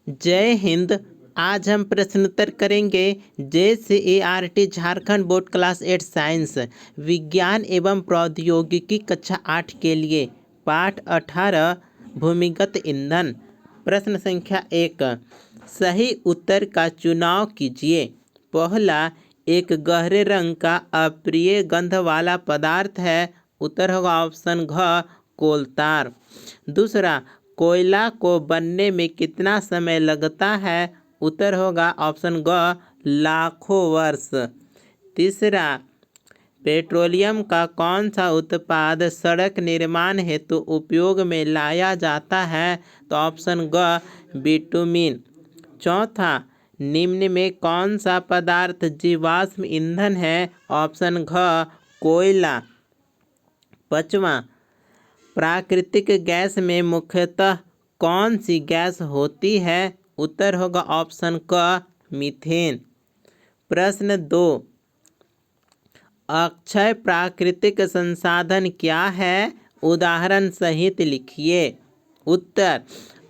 जय हिंद। आज हम प्रश्नोत्तर करेंगे JCERT Jharkhand board class 8 science विज्ञान एवं प्रौद्योगिकी कक्षा 8 के लिए पाठ 18 भूमिगत ईंधन। प्रश्न संख्या 1, सही उत्तर का चुनाव कीजिए। पहला, एक गहरे रंग का अप्रिय गंध वाला पदार्थ है। उत्तर होगा ऑप्शन घ, कोलतार। दूसरा, कोयला को बनने में कितना समय लगता है। उत्तर होगा ऑप्शन ग, लाखों वर्ष। तीसरा, पेट्रोलियम का कौन सा उत्पाद सड़क निर्माण हेतु उपयोग में लाया जाता है। तो ऑप्शन ग, बिटुमिन। चौथा, निम्न में कौन सा पदार्थ जीवाश्म ईंधन है। ऑप्शन घ, कोयला। पाँचवा, प्राकृतिक गैस में मुख्यतः कौन सी गैस होती है। उत्तर होगा ऑप्शन क, मीथेन। प्रश्न 2, अक्षय प्राकृतिक संसाधन क्या है। उदाहरण सहित लिखिए। उत्तर,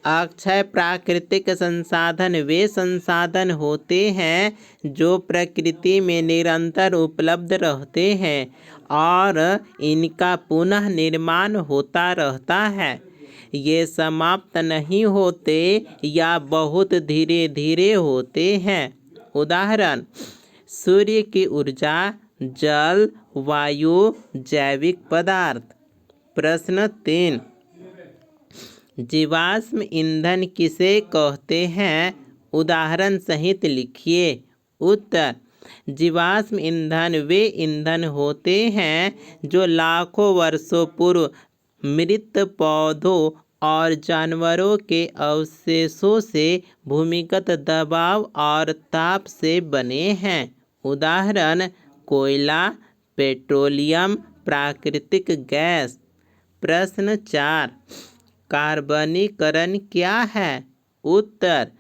अक्षय प्राकृतिक संसाधन वे संसाधन होते हैं जो प्रकृति में निरंतर उपलब्ध रहते हैं और इनका पुनः निर्माण होता रहता है। ये समाप्त नहीं होते या बहुत धीरे धीरे होते हैं। उदाहरण, सूर्य की ऊर्जा, जल, वायु, जैविक पदार्थ। प्रश्न 3, जीवाश्म ईंधन किसे कहते हैं। उदाहरण सहित लिखिए। उत्तर, जीवाश्म ईंधन वे ईंधन होते हैं जो लाखों वर्षों पूर्व मृत पौधों और जानवरों के अवशेषों से भूमिगत दबाव और ताप से बने हैं। उदाहरण, कोयला, पेट्रोलियम, प्राकृतिक गैस। प्रश्न 4, कार्बनीकरण क्या है। उत्तर,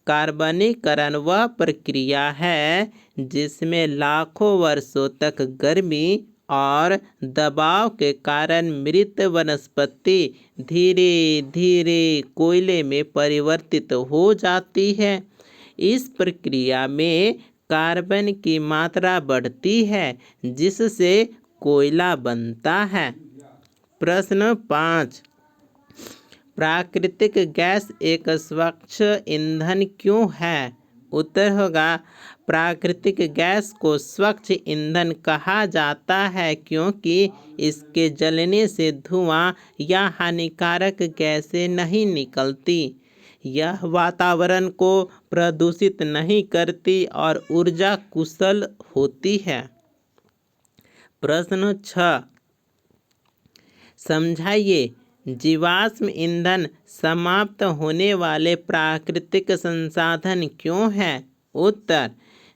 कार्बनीकरण वह प्रक्रिया है जिसमें लाखों वर्षों तक गर्मी और दबाव के कारण मृत वनस्पति धीरे धीरे कोयले में परिवर्तित हो जाती है। इस प्रक्रिया में कार्बन की मात्रा बढ़ती है जिससे कोयला बनता है। प्रश्न 5, प्राकृतिक गैस एक स्वच्छ ईंधन क्यों है। उत्तर होगा, प्राकृतिक गैस को स्वच्छ ईंधन कहा जाता है क्योंकि इसके जलने से धुआं या हानिकारक गैसें नहीं निकलती। यह वातावरण को प्रदूषित नहीं करती और ऊर्जा कुशल होती है। प्रश्न 6, समझाइए जीवाश्म ईंधन समाप्त होने वाले प्राकृतिक संसाधन क्यों है। उत्तर,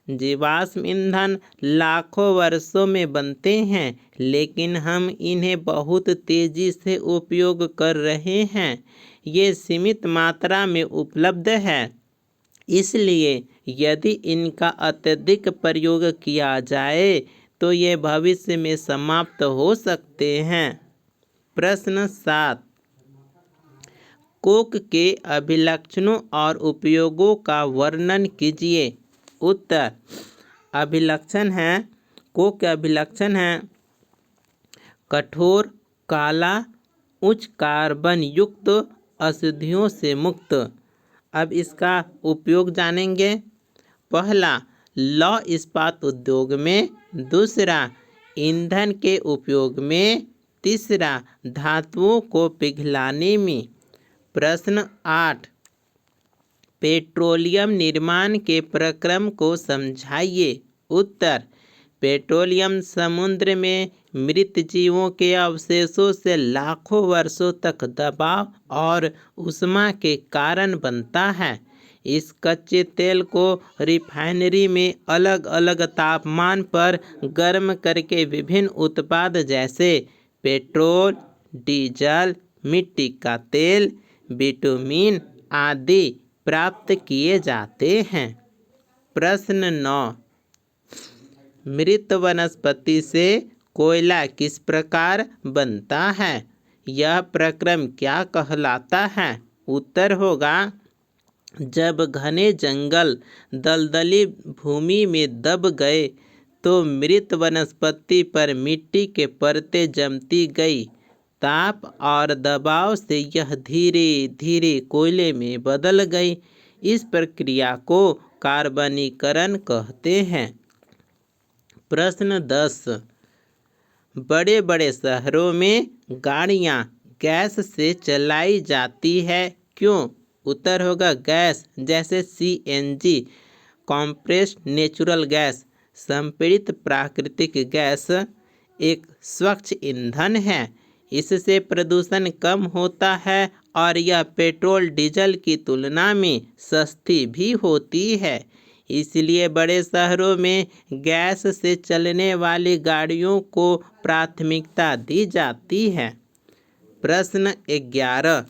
जीवाश्म ईंधन लाखों वर्षों में बनते हैं लेकिन हम इन्हें बहुत तेजी से उपयोग कर रहे हैं। ये सीमित मात्रा में उपलब्ध है, इसलिए यदि इनका अत्यधिक प्रयोग किया जाए तो ये भविष्य में समाप्त हो सकते हैं। प्रश्न 7, कोक के अभिलक्षणों और उपयोगों का वर्णन कीजिए। उत्तर, अभिलक्षण है, कोक के अभिलक्षण है कठोर, काला, उच्च कार्बन युक्त, अशुद्धियों से मुक्त। अब इसका उपयोग जानेंगे। पहला, लौह इस्पात उद्योग में। दूसरा, ईंधन के उपयोग में। तीसरा, धातुओं को पिघलाने में। प्रश्न 8, पेट्रोलियम निर्माण के प्रक्रम को समझाइए। उत्तर, पेट्रोलियम समुद्र में मृत जीवों के अवशेषों से लाखों वर्षों तक दबाव और ऊष्मा के कारण बनता है। इस कच्चे तेल को रिफाइनरी में अलग अलग तापमान पर गर्म करके विभिन्न उत्पाद जैसे पेट्रोल, डीजल, मिट्टी का तेल, बिटुमिन आदि प्राप्त किए जाते हैं। प्रश्न 9, मृत वनस्पति से कोयला किस प्रकार बनता है। यह प्रक्रम क्या कहलाता है। उत्तर होगा, जब घने जंगल दलदली भूमि में दब गए तो मृत वनस्पति पर मिट्टी के परतें जमती गई। ताप और दबाव से यह धीरे धीरे कोयले में बदल गई। इस प्रक्रिया को कार्बनीकरण कहते हैं। प्रश्न 10। बड़े बड़े शहरों में गाड़ियाँ गैस से चलाई जाती है, क्यों? उत्तर होगा गैस, जैसे CNG कॉम्प्रेस्ड नेचुरल गैस। संपीड़ित प्राकृतिक गैस एक स्वच्छ ईंधन है। इससे प्रदूषण कम होता है और यह पेट्रोल डीजल की तुलना में सस्ती भी होती है। इसलिए बड़े शहरों में गैस से चलने वाली गाड़ियों को प्राथमिकता दी जाती है। प्रश्न 11।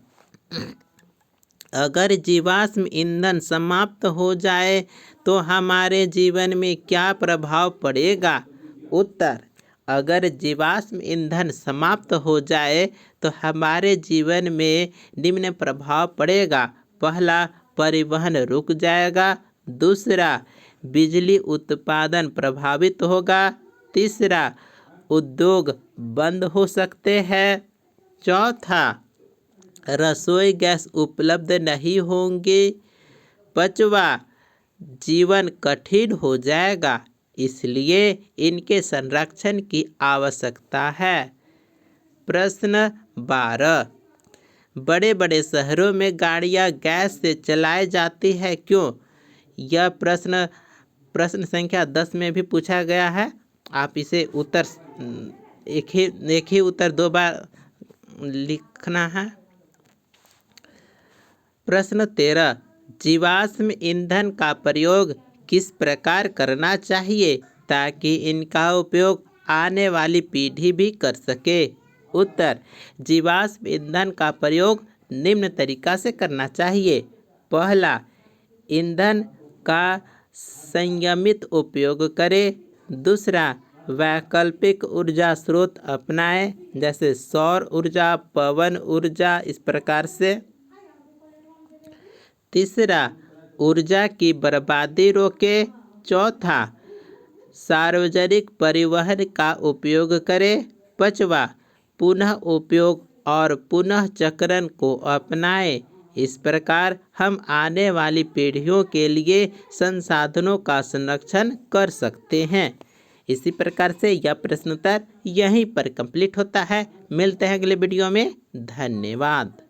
अगर जीवाश्म ईंधन समाप्त हो जाए तो हमारे जीवन में क्या प्रभाव पड़ेगा? उत्तर। अगर जीवाश्म ईंधन समाप्त हो जाए तो हमारे जीवन में निम्न प्रभाव पड़ेगा। पहला, परिवहन रुक जाएगा। दूसरा, बिजली उत्पादन प्रभावित होगा। तीसरा, उद्योग बंद हो सकते हैं। चौथा, रसोई गैस उपलब्ध नहीं होंगे। पांचवा, जीवन कठिन हो जाएगा। इसलिए इनके संरक्षण की आवश्यकता है। प्रश्न 12। बड़े बड़े शहरों में गाड़ियाँ गैस से चलाई जाती है, क्यों? यह प्रश्न संख्या 10 में भी पूछा गया है। आप इसे उत्तर एक ही उत्तर 2 बार लिखना है। प्रश्न 13। जीवाश्म ईंधन का प्रयोग किस प्रकार करना चाहिए ताकि इनका उपयोग आने वाली पीढ़ी भी कर सके? उत्तर। जीवाश्म ईंधन का प्रयोग निम्न तरीका से करना चाहिए। पहला, ईंधन का संयमित उपयोग करें। दूसरा, वैकल्पिक ऊर्जा स्रोत अपनाएं, जैसे सौर ऊर्जा, पवन ऊर्जा, इस प्रकार से। तीसरा, ऊर्जा की बर्बादी रोकें। चौथा, सार्वजनिक परिवहन का उपयोग करें। पांचवा, पुनः उपयोग और पुनः चक्रण को अपनाएं। इस प्रकार हम आने वाली पीढ़ियों के लिए संसाधनों का संरक्षण कर सकते हैं। इसी प्रकार से यह प्रश्नोत्तर यहीं पर कंप्लीट होता है। मिलते हैं अगले वीडियो में। धन्यवाद।